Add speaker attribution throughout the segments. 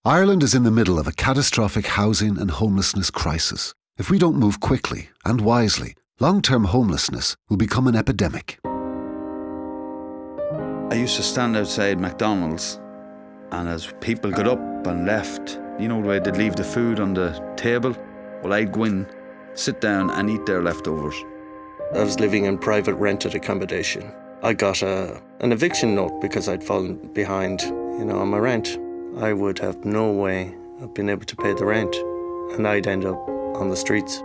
Speaker 1: Ireland is in the middle of a catastrophic housing and homelessness crisis. If we don't move quickly and wisely, long-term homelessness will become an epidemic.
Speaker 2: I used to stand outside McDonald's, and as people got up and left, you know the way they'd leave the food on the table? Well, I'd go in, sit down and eat their leftovers.
Speaker 3: I was living in private rented accommodation. I got an eviction note because I'd fallen behind, on my rent. I would have no way of being able to pay the rent, and I'd end up on the streets.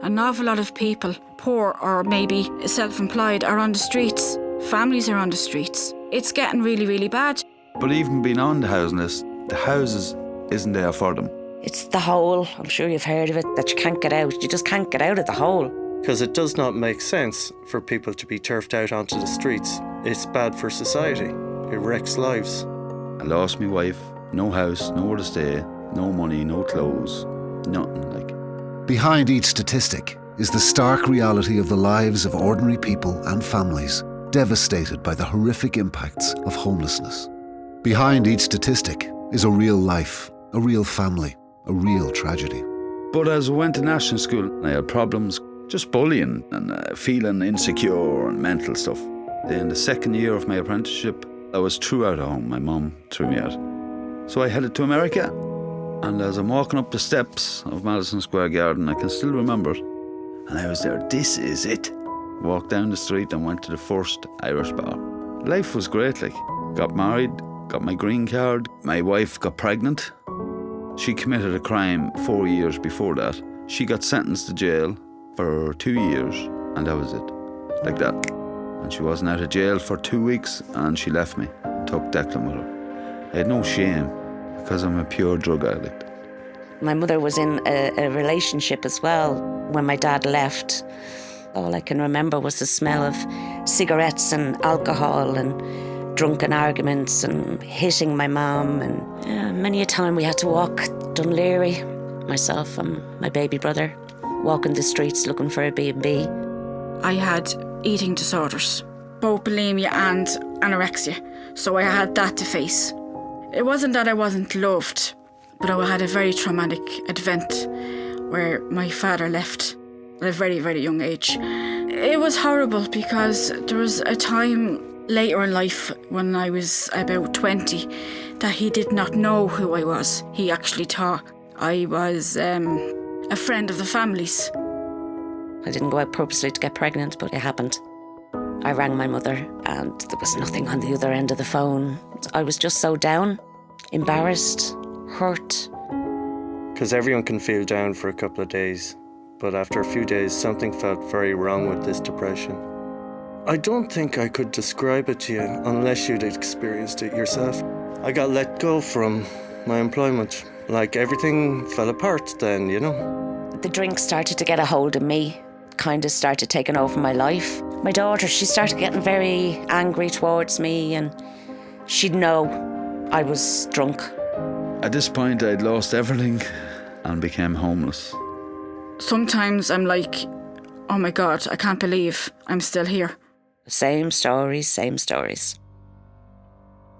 Speaker 4: An awful lot of people, poor or maybe self-employed, are on the streets. Families are on the streets. It's getting really, really bad.
Speaker 2: But even being on the housing list, the houses isn't there for them.
Speaker 5: It's the hole, I'm sure you've heard of it, that you can't get out. You just can't get out of the hole.
Speaker 3: Because it does not make sense for people to be turfed out onto the streets. It's bad for society. It wrecks lives.
Speaker 2: I lost my wife, no house, nowhere to stay, no money, no clothes, nothing like.
Speaker 1: Behind each statistic is the stark reality of the lives of ordinary people and families devastated by the horrific impacts of homelessness. Behind each statistic is a real life, a real family, a real tragedy.
Speaker 2: But as I went to national school, I had problems, just bullying and feeling insecure and mental stuff. In the second year of my apprenticeship, I was threw out of home. My mum threw me out. So I headed to America, and as I'm walking up the steps of Madison Square Garden, I can still remember it. And I was there, this is it. Walked down the street and went to the first Irish bar. Life was great, like. Got married, got my green card. My wife got pregnant. She committed a crime 4 years before that. She got sentenced to jail for 2 years, and that was it. Like that. And she wasn't out of jail for 2 weeks, and she left me and took Declan with her. I had no shame because I'm a pure drug addict.
Speaker 5: My mother was in a relationship as well. When my dad left, all I can remember was the smell of cigarettes and alcohol and drunken arguments and hitting my mum. And many a time we had to walk Dunleary, myself and my baby brother, walking the streets looking for a B&B.
Speaker 4: I had eating disorders, both bulimia and anorexia, so I had that to face. It wasn't that I wasn't loved, but I had a very traumatic event where my father left at a very, very young age. It was horrible because there was a time later in life when I was about 20 that he did not know who I was. He actually thought I was a friend of the family's.
Speaker 5: I didn't go out purposely to get pregnant, but it happened. I rang my mother and there was nothing on the other end of the phone. I was just so down, embarrassed, hurt.
Speaker 3: Because everyone can feel down for a couple of days, but after a few days, something felt very wrong with this depression. I don't think I could describe it to you unless you'd experienced it yourself. I got let go from my employment. Like everything fell apart then,
Speaker 5: The drink started to get a hold of me, kind of started taking over my life. My daughter, she started getting very angry towards me and she'd know I was drunk.
Speaker 2: At this point, I'd lost everything and became homeless.
Speaker 4: Sometimes I'm like, oh my God, I can't believe I'm still here.
Speaker 5: Same stories, same stories.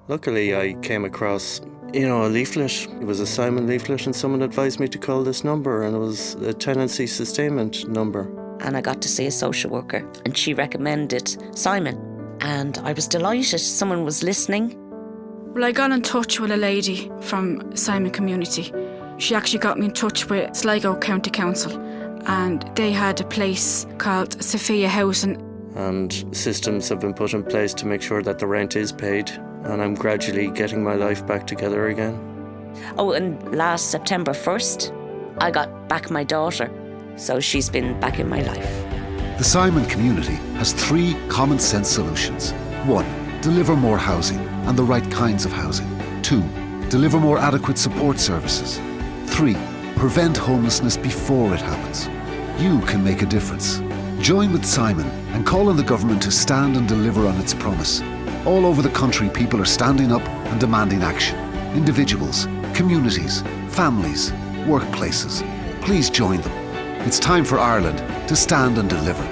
Speaker 3: Luckily, I came across, a leaflet. It was a Simon leaflet, and someone advised me to call this number, and it was a tenancy sustainment number.
Speaker 5: And I got to see a social worker, and she recommended Simon. And I was delighted someone was listening.
Speaker 4: Well, I got in touch with a lady from Simon Community. She actually got me in touch with Sligo County Council, and they had a place called Sophia Housing.
Speaker 3: And systems have been put in place to make sure that the rent is paid, and I'm gradually getting my life back together again.
Speaker 5: Oh, and last September 1st, I got back my daughter, so she's been back in my life.
Speaker 1: The Simon Community has 3 common sense solutions. 1. Deliver more housing and the right kinds of housing. 2. Deliver more adequate support services. 3. Prevent homelessness before it happens. You can make a difference. Join with Simon and call on the government to stand and deliver on its promise. All over the country, people are standing up and demanding action. Individuals, communities, families, workplaces. Please join them. It's time for Ireland to stand and deliver.